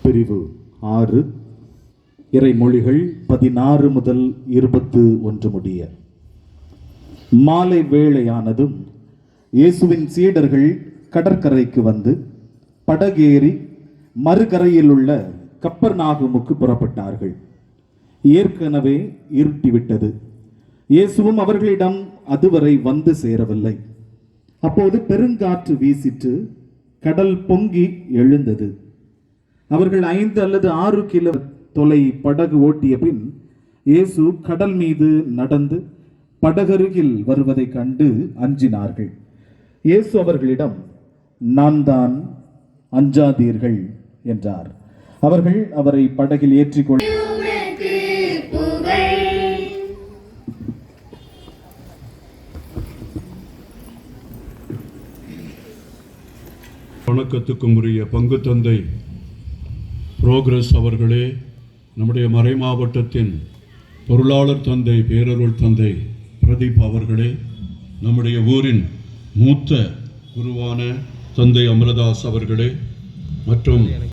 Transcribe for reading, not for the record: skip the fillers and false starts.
பிரிவு 6 இறைமொழிகள் 16 முதல் 21 முடிய. மாலை வேளையானதும் இயேசுவின் சீடர்கள் கடற்கரைக்கு வந்து படகேறி மறுகரையில் உள்ள கப்பர்நாகுமுக்கு புறப்பட்டார்கள். ஏற்கனவே இருட்டிவிட்டது. இயேசுவும் அவர்களிடம் அதுவரை வந்து சேரவில்லை. அப்போது பெருங்காற்று வீசிற்று, கடல் பொங்கி எழுந்தது. அவர்கள் 5 அல்லது 6 கிலோ தொலை படகு ஓட்டிய பின் இயேசு கடல் மீது நடந்து படகருகில் வருவதை கண்டு அஞ்சினார்கள். இயேசு அவர்களிடம், நான் தான், அஞ்சாதீர்கள் என்றார். அவர்கள் அவரை படகில் ஏற்றிக்கொண்டு வணக்கத்துக்கும் உரிய பங்கு தந்தை புரோகிரஸ் அவர்களே, நம்முடைய மறை மாவட்டத்தின் பொருளாளர் தந்தை பேரருள் தந்தை பிரதீப் அவர்களே, நம்முடைய ஊரின் மூத்த குருவான தந்தை அமரதாஸ் அவர்களே மற்றும்